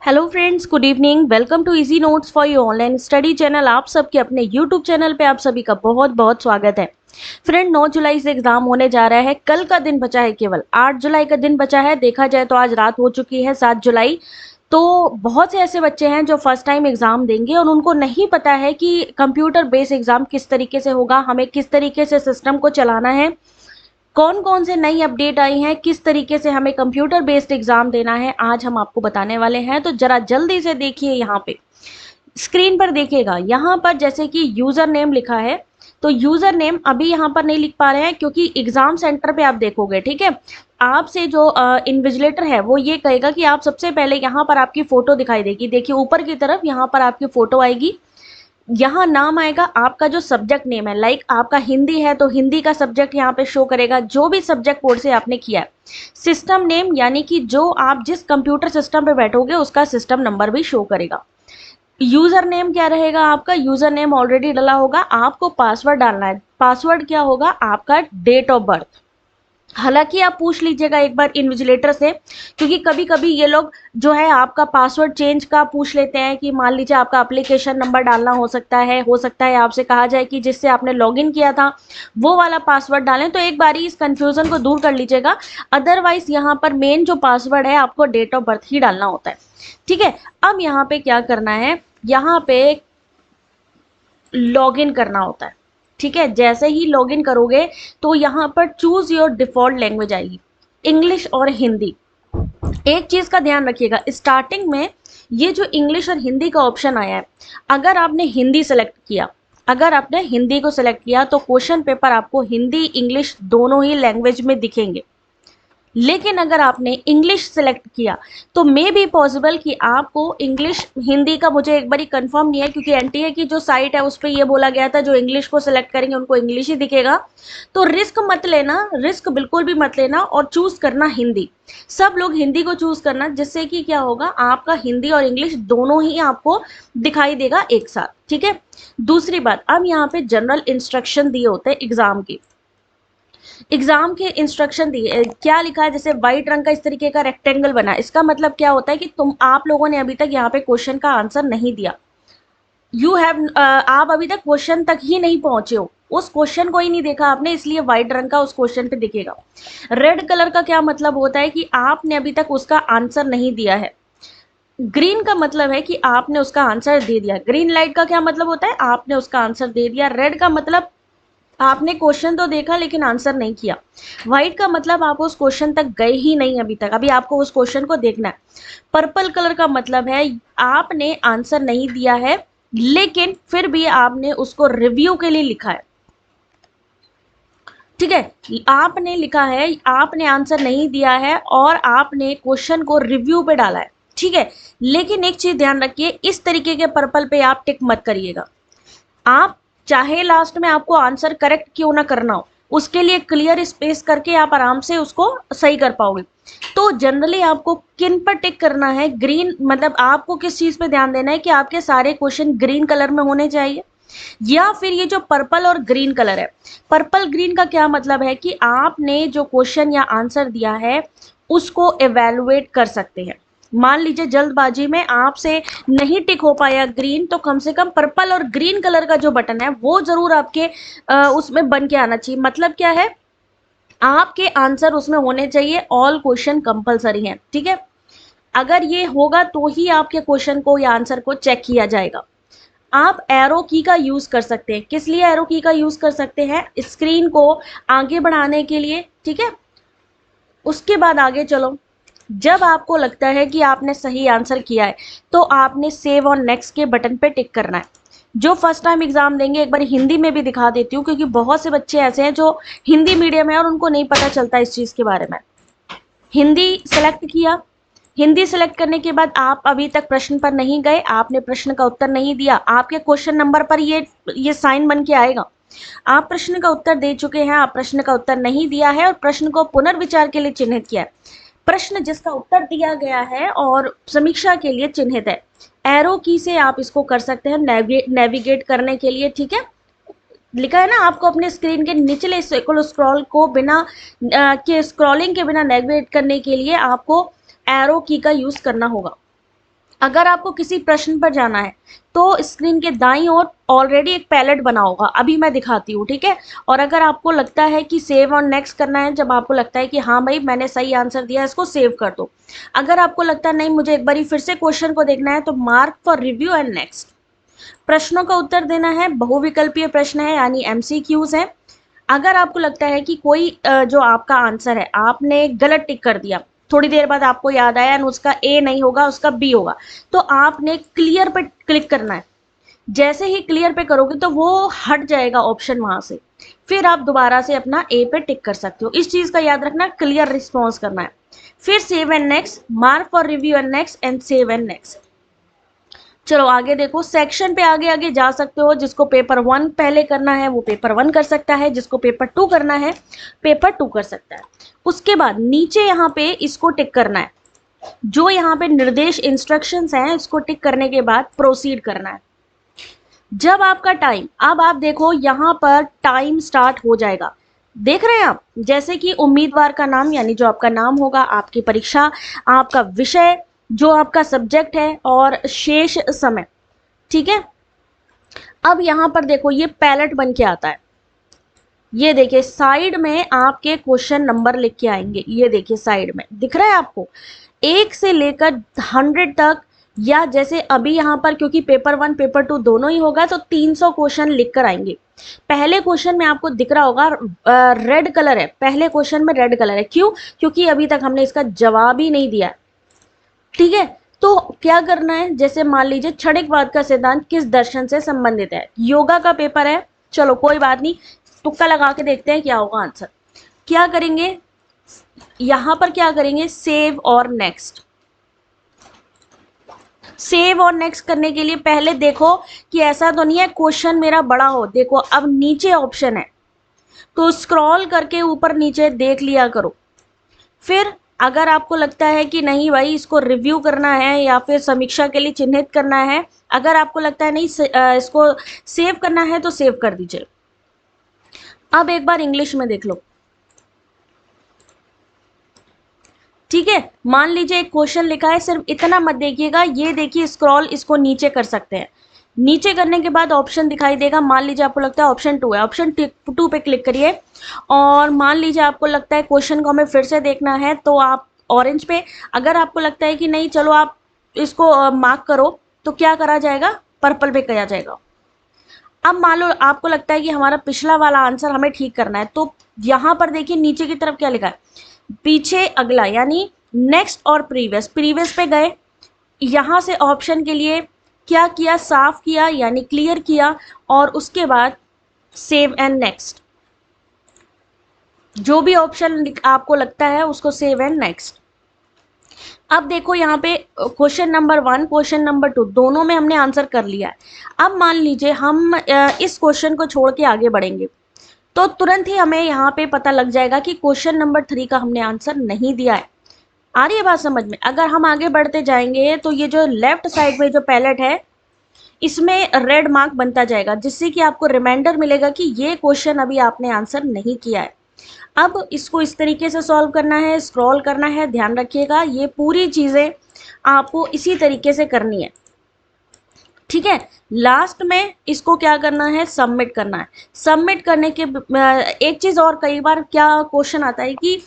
Hello friends, good evening. Welcome to easy notes for your online study channel. आप सबके अपने YouTube channel पे आप सभी का बहुत बहुत स्वागत है। फ्रेंड, 9 जुलाई से एग्जाम होने जा रहा है। कल का दिन बचा है, केवल 8 जुलाई का दिन बचा है। देखा जाए तो आज रात हो चुकी है 7 जुलाई। तो बहुत से ऐसे बच्चे हैं जो फर्स्ट टाइम एग्जाम देंगे और उनको नहीं पता है कि कंप्यूटर बेस्ड एग्जाम किस तरीके से होगा, हमें किस तरीके से सिस्टम को चलाना है, कौन कौन से नई अपडेट आई हैं, किस तरीके से हमें कंप्यूटर बेस्ड एग्जाम देना है, आज हम आपको बताने वाले हैं। तो जरा जल्दी से देखिए, यहाँ पे स्क्रीन पर देखिएगा। यहाँ पर जैसे कि यूजर नेम लिखा है, तो यूजर नेम अभी यहाँ पर नहीं लिख पा रहे हैं क्योंकि एग्जाम सेंटर पे आप देखोगे, ठीक है। आपसे जो इन्विजिलेटर है वो ये कहेगा कि आप सबसे पहले यहाँ पर आपकी फोटो दिखाई देगी। देखिए ऊपर की तरफ यहाँ पर आपकी फोटो आएगी, यहाँ नाम आएगा, आपका जो सब्जेक्ट नेम है, लाइक आपका हिंदी है तो हिंदी का सब्जेक्ट यहाँ पे शो करेगा, जो भी सब्जेक्ट कोड से आपने किया है। सिस्टम नेम यानी कि जो आप जिस कंप्यूटर सिस्टम पे बैठोगे उसका सिस्टम नंबर भी शो करेगा। यूजर नेम क्या रहेगा, आपका यूजर नेम ऑलरेडी डाला होगा, आपको पासवर्ड डालना है। पासवर्ड क्या होगा, आपका डेट ऑफ बर्थ। हालांकि आप पूछ लीजिएगा एक बार इन्विजिलेटर से, क्योंकि कभी कभी ये लोग जो है आपका पासवर्ड चेंज का पूछ लेते हैं कि मान लीजिए आपका एप्लीकेशन नंबर डालना हो सकता है आपसे कहा जाए कि जिससे आपने लॉगिन किया था वो वाला पासवर्ड डालें। तो एक बारी इस कंफ्यूजन को दूर कर लीजिएगा। अदरवाइज यहाँ पर मेन जो पासवर्ड है आपको डेट ऑफ बर्थ ही डालना होता है, ठीक है। अब यहाँ पे क्या करना है, यहाँ पे लॉगिन करना होता है, ठीक है। जैसे ही लॉगिन करोगे तो यहाँ पर चूज योर डिफॉल्ट लैंग्वेज आएगी, इंग्लिश और हिंदी। एक चीज का ध्यान रखिएगा, स्टार्टिंग में ये जो इंग्लिश और हिंदी का ऑप्शन आया है, अगर आपने हिंदी सेलेक्ट किया, अगर आपने हिंदी को सेलेक्ट किया तो क्वेश्चन पेपर आपको हिंदी इंग्लिश दोनों ही लैंग्वेज में दिखेंगे। लेकिन अगर आपने इंग्लिश सेलेक्ट किया तो मे बी पॉसिबल कि आपको इंग्लिश हिंदी का, मुझे एक बारी कंफर्म नहीं है क्योंकि एनटीए की जो साइट है उस पर यह बोला गया था जो इंग्लिश को सिलेक्ट करेंगे उनको इंग्लिश ही दिखेगा। तो रिस्क मत लेना, रिस्क बिल्कुल भी मत लेना और चूज करना हिंदी। सब लोग हिंदी को चूज करना, जिससे कि क्या होगा, आपका हिंदी और इंग्लिश दोनों ही आपको दिखाई देगा एक साथ, ठीक है। दूसरी बात, अब यहाँ पे जनरल इंस्ट्रक्शन दिए होते हैं एग्जाम की। एग्जाम के इंस्ट्रक्शन दिए, क्या लिखा है, जैसे व्हाइट रंग का इस तरीके का रेक्टेंगल बना, इसका मतलब क्या होता है कि आप लोगों ने अभी तक यहाँ पे क्वेश्चन का आंसर नहीं दिया। आप अभी तक क्वेश्चन तक ही नहीं पहुंचे हो, उस क्वेश्चन को ही नहीं देखा आपने, इसलिए व्हाइट रंग का उस क्वेश्चन पे दिखेगा। रेड कलर का क्या मतलब होता है कि आपने अभी तक उसका आंसर नहीं दिया है। ग्रीन का मतलब है कि आपने उसका आंसर दे दिया। ग्रीन लाइट का क्या मतलब होता है, आपने उसका आंसर दे दिया। रेड का मतलब आपने क्वेश्चन तो देखा लेकिन आंसर नहीं किया। व्हाइट का मतलब आप उस क्वेश्चन तक गए ही नहीं अभी तक, अभी आपको उस क्वेश्चन को देखना है। पर्पल कलर का मतलब है आपने आंसर नहीं दिया है लेकिन फिर भी आपने उसको रिव्यू के लिए लिखा है, ठीक है। आपने लिखा है, आपने आंसर नहीं दिया है और आपने क्वेश्चन को रिव्यू पे डाला है, ठीक है। लेकिन एक चीज ध्यान रखिए, इस तरीके के पर्पल पे आप टिक मत करिएगा। आप चाहे लास्ट में आपको आंसर करेक्ट क्यों ना करना हो, उसके लिए क्लियर स्पेस करके आप आराम से उसको सही कर पाओगे। तो जनरली आपको किन पर टिक करना है, ग्रीन, मतलब आपको किस चीज पे ध्यान देना है कि आपके सारे क्वेश्चन ग्रीन कलर में होने चाहिए, या फिर ये जो पर्पल और ग्रीन कलर है, पर्पल ग्रीन का क्या मतलब है कि आपने जो क्वेश्चन या आंसर दिया है उसको एवेलुएट कर सकते हैं। मान लीजिए जल्दबाजी में आपसे नहीं टिक हो पाया ग्रीन, तो कम से कम पर्पल और ग्रीन कलर का जो बटन है वो जरूर आपके उसमें बन के आना चाहिए। मतलब क्या है, आपके आंसर उसमें होने चाहिए, ऑल क्वेश्चन कंपलसरी है, ठीक है। अगर ये होगा तो ही आपके क्वेश्चन को या आंसर को चेक किया जाएगा। आप एरो की का यूज कर सकते हैं। किस लिए एरो की का यूज कर सकते हैं, स्क्रीन को आगे बढ़ाने के लिए, ठीक है। उसके बाद आगे चलो, जब आपको लगता है कि आपने सही आंसर किया है तो आपने सेव और नेक्स्ट के बटन पे टिक करना है। जो फर्स्ट टाइम एग्जाम देंगे, एक बार हिंदी में भी दिखा देती हूँ क्योंकि बहुत से बच्चे ऐसे हैं जो हिंदी मीडियम है और उनको नहीं पता चलता इस चीज के बारे में। हिंदी सेलेक्ट किया, हिंदी सेलेक्ट करने के बाद आप अभी तक प्रश्न पर नहीं गए, आपने प्रश्न का उत्तर नहीं दिया, आपके क्वेश्चन नंबर पर ये साइन बन के आएगा, आप प्रश्न का उत्तर दे चुके हैं, आप प्रश्न का उत्तर नहीं दिया है और प्रश्न को पुनर्विचार के लिए चिन्हित किया है। प्रश्न जिसका उत्तर दिया गया है और समीक्षा के लिए चिन्हित है। एरो की से आप इसको कर सकते हैं नेविगेट करने के लिए, ठीक है। लिखा है ना, आपको अपने स्क्रीन के निचले स्क्रॉल को बिना के स्क्रॉलिंग के बिना नेविगेट करने के लिए आपको एरो की का यूज करना होगा। अगर आपको किसी प्रश्न पर जाना है तो स्क्रीन के दाईं ओर ऑलरेडी एक पैलेट बना होगा, अभी मैं दिखाती हूँ, ठीक है। और अगर आपको लगता है कि सेव और नेक्स्ट करना है, जब आपको लगता है कि हाँ भाई मैंने सही आंसर दिया, इसको सेव कर दो। अगर आपको लगता है नहीं मुझे एक बार फिर से क्वेश्चन को देखना है, तो mark for review and next. प्रश्नों का उत्तर देना है, बहुविकल्पीय प्रश्न है यानी एमसीक्यूज है। अगर आपको लगता है कि कोई जो आपका आंसर है आपने गलत टिक कर दिया, थोड़ी देर बाद आपको याद आया उसका ए नहीं होगा उसका बी होगा, तो आपने क्लियर पे क्लिक करना है। जैसे ही क्लियर पे करोगे तो वो हट जाएगा ऑप्शन वहां से, फिर आप दोबारा से अपना ए पे टिक कर सकते हो। इस चीज का याद रखना, क्लियर रिस्पॉन्स करना है। फिर save and next, mark for review and next and save and next. चलो आगे देखो, सेक्शन पे आगे आगे जा सकते हो। जिसको पेपर 1 पहले करना है वो पेपर 1 कर सकता है, जिसको पेपर 2 करना है पेपर 2 कर सकता है। उसके बाद नीचे यहाँ पे इसको टिक करना है, जो यहाँ पे निर्देश इंस्ट्रक्शंस हैं इसको टिक करने के बाद प्रोसीड करना है। जब आपका टाइम, अब आप देखो यहाँ पर टाइम स्टार्ट हो जाएगा, देख रहे हैं आप, जैसे कि उम्मीदवार का नाम यानी जो आपका नाम होगा, आपकी परीक्षा, आपका विषय, जो आपका सब्जेक्ट है और शेष समय, ठीक है। अब यहां पर देखो ये पैलेट बन के आता है, ये देखिए साइड में आपके क्वेश्चन नंबर लिख के आएंगे, ये देखिए साइड में दिख रहा है आपको, 1 से लेकर 100 तक। या जैसे अभी यहाँ पर क्योंकि पेपर 1 पेपर 2 दोनों ही होगा तो 300 क्वेश्चन लिख कर आएंगे। पहले क्वेश्चन में आपको दिख रहा होगा रेड कलर है, पहले क्वेश्चन में रेड कलर है, क्यों? क्योंकि अभी तक हमने इसका जवाब ही नहीं दिया, ठीक है। तो क्या करना है, जैसे मान लीजिए क्षणिकवाद का सिद्धांत किस दर्शन से संबंधित है, योगा का पेपर है, चलो कोई बात नहीं, तुक्का लगा के देखते हैं क्या होगा आंसर। क्या करेंगे, यहां पर क्या करेंगे, सेव और नेक्स्ट। सेव और नेक्स्ट करने के लिए पहले देखो कि ऐसा तो नहीं है क्वेश्चन मेरा बड़ा हो, देखो अब नीचे ऑप्शन है तो स्क्रॉल करके ऊपर नीचे देख लिया करो। फिर अगर आपको लगता है कि नहीं भाई इसको रिव्यू करना है या फिर समीक्षा के लिए चिन्हित करना है, अगर आपको लगता है नहीं इसको सेव करना है तो सेव कर दीजिए। अब एक बार इंग्लिश में देख लो, ठीक है। मान लीजिए एक क्वेश्चन लिखा है, सिर्फ इतना मत देखिएगा, ये देखिए स्क्रॉल इसको नीचे कर सकते हैं। नीचे करने के बाद ऑप्शन दिखाई देगा, मान लीजिए आपको लगता है ऑप्शन 2 है, ऑप्शन 2 पे क्लिक करिए। और मान लीजिए आपको लगता है क्वेश्चन को हमें फिर से देखना है तो आप ऑरेंज पे, अगर आपको लगता है कि नहीं चलो आप इसको मार्क करो तो क्या करा जाएगा, पर्पल पे किया जाएगा। अब मान लो आपको लगता है कि हमारा पिछला वाला आंसर हमें ठीक करना है, तो यहाँ पर देखिए नीचे की तरफ क्या लिखा है, पीछे अगला यानी नेक्स्ट और प्रीवियस। प्रीवियस पे गए, यहाँ से ऑप्शन के लिए क्या किया, साफ किया यानी क्लियर किया, और उसके बाद सेव एंड नेक्स्ट, जो भी ऑप्शन आपको लगता है उसको सेव एंड नेक्स्ट। अब देखो यहाँ पे क्वेश्चन नंबर 1 क्वेश्चन नंबर 2 दोनों में हमने आंसर कर लिया है। अब मान लीजिए हम इस क्वेश्चन को छोड़ के आगे बढ़ेंगे तो तुरंत ही हमें यहाँ पे पता लग जाएगा कि क्वेश्चन नंबर 3 का हमने आंसर नहीं दिया है। आ रही है बात समझ में? अगर हम आगे बढ़ते जाएंगे तो ये जो लेफ्ट साइड में जो पैलेट है इसमें रेड मार्क बनता जाएगा, जिससे कि आपको रिमाइंडर मिलेगा कि ये क्वेश्चन अभी आपने आंसर नहीं किया है। अब इसको इस तरीके से सॉल्व करना है, स्क्रॉल करना है, ध्यान रखिएगा ये पूरी चीज़ें आपको इसी तरीके से करनी है, ठीक है। लास्ट में इसको क्या करना है, सबमिट करना है। सबमिट करने के एक चीज़ और, कई बार क्या क्वेश्चन आता है कि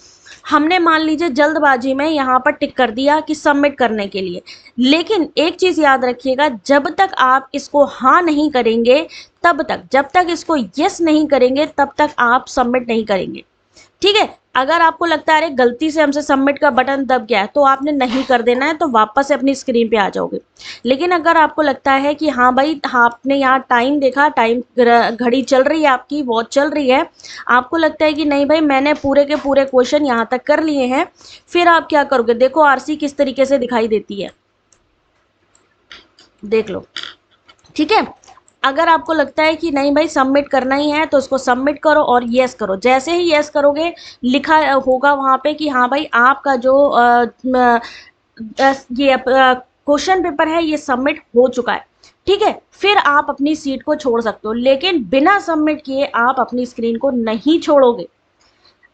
हमने मान लीजिए जल्दबाजी में यहाँ पर टिक कर दिया कि सबमिट करने के लिए, लेकिन एक चीज़ याद रखिएगा, जब तक आप इसको हाँ नहीं करेंगे तब तक, जब तक इसको यस नहीं करेंगे तब तक आप सबमिट नहीं करेंगे, ठीक है। अगर आपको लगता है अरे गलती से हमसे सबमिट का बटन दब गया है तो आपने नहीं कर देना है, तो वापस से अपनी स्क्रीन पे आ जाओगे। लेकिन अगर आपको लगता है कि हाँ भाई आपने यहाँ टाइम देखा, टाइम घड़ी चल रही है, आपकी वॉच चल रही है, आपको लगता है कि नहीं भाई मैंने पूरे के पूरे क्वेश्चन यहाँ तक कर लिए हैं, फिर आप क्या करोगे, देखो आरसी किस तरीके से दिखाई देती है, देख लो, ठीक है। अगर आपको लगता है कि नहीं भाई सबमिट करना ही है तो उसको सबमिट करो और यस करो। जैसे ही यस करोगे लिखा होगा वहाँ पे कि हाँ भाई आपका जो ये क्वेश्चन पेपर है ये सबमिट हो चुका है, ठीक है। फिर आप अपनी सीट को छोड़ सकते हो, लेकिन बिना सबमिट किए आप अपनी स्क्रीन को नहीं छोड़ोगे।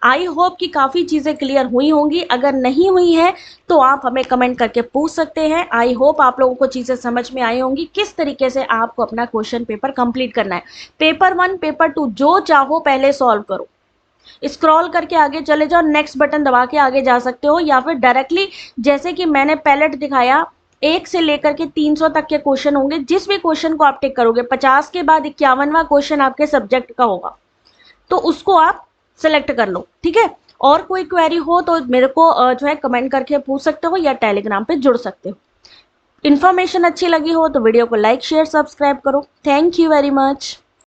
आई होप कि काफ़ी चीज़ें क्लियर हुई होंगी। अगर नहीं हुई है तो आप हमें कमेंट करके पूछ सकते हैं। आई होप आप लोगों को चीज़ें समझ में आई होंगी किस तरीके से आपको अपना क्वेश्चन पेपर कंप्लीट करना है। पेपर 1, पेपर 2 जो चाहो पहले सॉल्व करो, स्क्रॉल करके आगे चले जाओ, नेक्स्ट बटन दबा के आगे जा सकते हो, या फिर डायरेक्टली जैसे कि मैंने पैलेट दिखाया 1 से लेकर के 300 तक के क्वेश्चन होंगे। जिस भी क्वेश्चन को आप टिक करोगे 50 के बाद 51वां क्वेश्चन आपके सब्जेक्ट का होगा, तो उसको आप सेलेक्ट कर लो। ठीक है, और कोई क्वेरी हो तो मेरे को जो है कमेंट करके पूछ सकते हो या टेलीग्राम पे जुड़ सकते हो। इन्फॉर्मेशन अच्छी लगी हो तो वीडियो को लाइक शेयर सब्सक्राइब करो। Thank you very much.